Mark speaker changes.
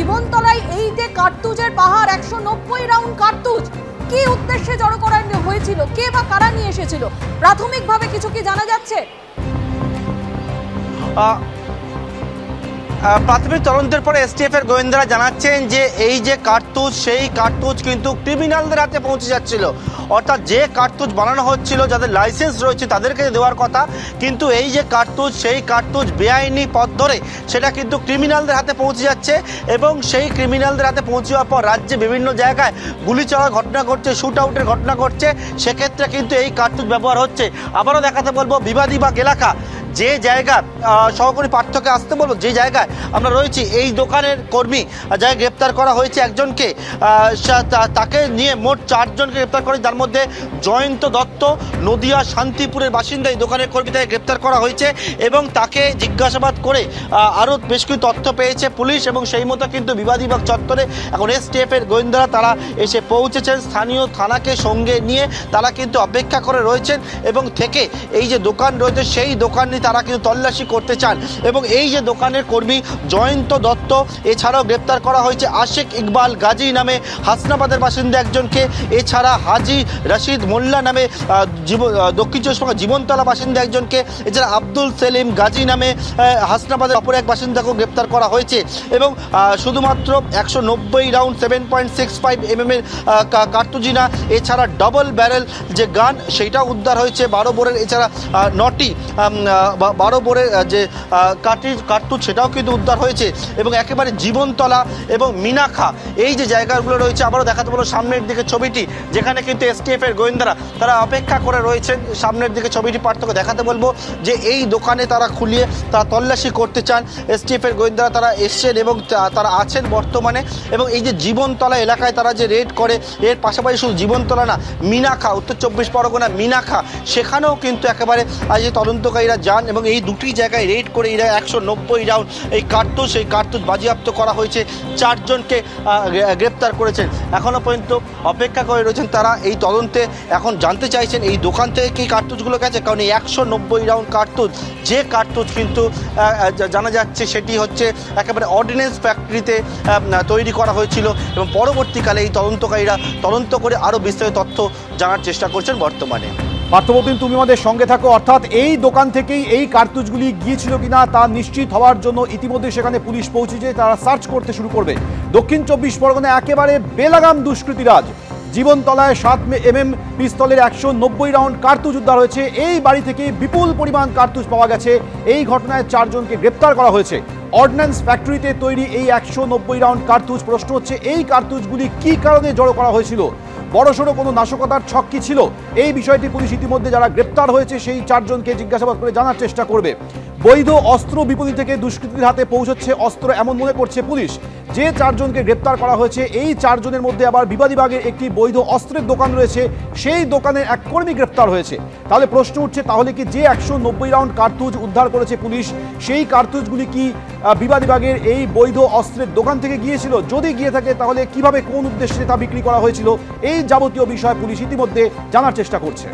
Speaker 1: জীবনতলায় এই যে কার্তুজের পাহাড় 190 রাউন্ড কার্তুজ কি উদ্দেশ্যে জড়ো করা হয়েছিল, কে বা কারা নিয়ে এসেছিল, প্রাথমিকভাবে কিছু কি জানা যাচ্ছে?
Speaker 2: প্রাথমিক তদন্তের পরে এসটিএফ এর গোয়েন্দারা জানাচ্ছেন যে এই যে কার্তুজ, সেই কার্তুজ কিন্তু ক্রিমিনালদের হাতে পৌঁছে যাচ্ছিল। অর্থাৎ যে কার্তুজ বানানো হচ্ছিল, যাদের লাইসেন্স রয়েছে তাদেরকে দেওয়ার কথা, কিন্তু এই যে কার্তুজ, সেই কার্তুজ বেআইনি পথ ধরে সেটা কিন্তু ক্রিমিনালদের হাতে পৌঁছে যাচ্ছে এবং সেই ক্রিমিনালদের হাতে পৌঁছে যাওয়ার পর রাজ্যে বিভিন্ন জায়গায় গুলি চলার ঘটনা ঘটছে, শুট আউটের ঘটনা ঘটছে, সেক্ষেত্রে কিন্তু এই কার্তুজ ব্যবহার হচ্ছে। আবারও দেখাতে বলবো বিবাদীবাগ এলাকা, যে জায়গা সহকারী পার্থকে আসতে বলবো, যে জায়গায় আমরা রয়েছি, এই দোকানের কর্মী যাকে গ্রেপ্তার করা হয়েছে একজনকে, তাকে নিয়ে মোট 4 জনকে গ্রেপ্তার করে, যার মধ্যে জয়ন্ত দত্ত নদিয়া শান্তিপুরের বাসিন্দা, এই দোকানের কর্মী, তাকে গ্রেপ্তার করা হয়েছে এবং তাকে জিজ্ঞাসাবাদ করে আরও বেশ কিছু তথ্য পেয়েছে পুলিশ এবং সেই মতো কিন্তু বিবাদীবাগ চত্বরে এখন এসটিএফ এর গোয়েন্দারা তারা এসে পৌঁছেছেন। স্থানীয় থানাকে সঙ্গে নিয়ে তারা কিন্তু অপেক্ষা করে রয়েছেন এবং থেকে এই যে দোকান রয়েছে সেই দোকান তারা কিন্তু তল্লাশি করতে চান এবং এই যে দোকানের কর্মী জয়ন্ত দত্ত, এছাড়াও গ্রেপ্তার করা হয়েছে আশেক ইকবাল গাজী নামে হাসনাবাদের বাসিন্দা একজনকে, এছাড়া হাজি রশিদ মোল্লা নামে দক্ষিণ চব্বিশ পরগনা জীবনতলা বাসিন্দা একজনকে, এছাড়া আব্দুল সেলিম গাজী নামে হাসনাবাদের অপর এক বাসিন্দাকেও গ্রেপ্তার করা হয়েছে এবং শুধুমাত্র 190 রাউন্ড 7.65 mm এর কার্তুজিনা, এছাড়া ডবল ব্যারেল যে গান সেইটাও উদ্ধার হয়েছে 12 বোরের, এছাড়া 9টি 12 বোরের যে কার্তুজ সেটাও কিন্তু উদ্ধার হয়েছে এবং একেবারে জীবনতলা এবং মিনাখা এই যে জায়গাগুলো রয়েছে। আবারও দেখাতে বলো সামনের দিকে ছবিটি, যেখানে কিন্তু এসটিএফ এর গোয়েন্দারা তারা অপেক্ষা করে রয়েছেন। সামনের দিকে ছবিটি পার্থক্য দেখাতে বলবো যে এই দোকানে তারা খুলিয়ে তারা তল্লাশি করতে চান। এসটিএফ এর গোয়েন্দারা তারা এসছেন এবং তারা আছেন বর্তমানে এবং এই যে জীবনতলা এলাকায় তারা যে রেড করে, এর পাশাপাশি শুধু জীবনতলা না, মিনাখা উত্তর চব্বিশ পরগনা মিনাখা, সেখানেও কিন্তু একেবারে আজ তদন্তকারীরা যান এবং এই দুটি জায়গায় রেড করে এরা 190 রাউন্ড এই কার্তুজ, সেই কার্তুজ বাজেয়াপ্ত করা হয়েছে। 4 জনকে গ্রেপ্তার করেছেন। এখনও পর্যন্ত অপেক্ষা করে রয়েছেন তারা এই তদন্তে। এখন জানতে চাইছেন এই দোকান থেকে কি কার্তুজগুলো গেছে, কারণ এই 190 রাউন্ড কার্তুজ, যে কার্তুজ কিন্তু জানা যাচ্ছে সেটি হচ্ছে একেবারে অর্ডিন্যান্স ফ্যাক্টরিতে তৈরি করা হয়েছিল এবং পরবর্তীকালে এই তদন্তকারীরা তদন্ত করে আরও বিস্তারিত তথ্য জানার চেষ্টা করছেন বর্তমানে।
Speaker 3: পার্থপ্রতিম, তুমি আমাদের সঙ্গে থাকো। অর্থাৎ এই দোকান থেকেই এই কার্তুজগুলি গিয়েছিল কিনা তা নিশ্চিত হওয়ার জন্য ইতিমধ্যে সেখানে পুলিশ পৌঁছেছে, তারা সার্চ করতে শুরু করবে। দক্ষিণ চব্বিশ পরগনায় একেবারে বেলাগাম দুষ্কৃতীরাজ, জীবনতলায় 7 mm পিস্তলের 190 রাউন্ড কার্তুজ উদ্ধার হয়েছে। এই বাড়ি থেকে বিপুল পরিমাণ কার্তুজ পাওয়া গেছে। এই ঘটনায় 4 জনকে গ্রেপ্তার করা হয়েছে। অর্ডিন্যান্স ফ্যাক্টরিতে তৈরি এই 190 রাউন্ড কার্তুজ, প্রশ্ন হচ্ছে এই কার্তুজগুলি কি কারণে জড়ো করা হয়েছিল, বড়সড় কোনো নাশকতার ছক কি ছিল? এই বিষয়টি পুলিশ ইতিমধ্যে যারা গ্রেপ্তার হয়েছে সেই 4 জনকে জিজ্ঞাসাবাদ করে জানার চেষ্টা করবে। বৈধ অস্ত্র বিপণী থেকে দুষ্কৃতীর হাতে পৌঁছচ্ছে অস্ত্র, এমন মনে করছে পুলিশ। যে 4 জনকে গ্রেপ্তার করা হয়েছে এই 4 জনের মধ্যে আবার বিবাদীবাগের একটি বৈধ অস্ত্রের দোকান রয়েছে, সেই দোকানের এক কর্মী গ্রেপ্তার হয়েছে। তাহলে প্রশ্ন উঠছে, তাহলে কি যে 190 রাউন্ড কার্তুজ উদ্ধার করেছে পুলিশ, সেই কার্তুজগুলি কি বিবাদীবাগের এই বৈধ অস্ত্রের দোকান থেকে গিয়েছিল? যদি গিয়ে থাকে তাহলে কিভাবে, কোন উদ্দেশ্যে তা বিক্রি করা হয়েছিল? এই যাবতীয় বিষয় পুলিশ ইতিমধ্যে জানার চেষ্টা করছে।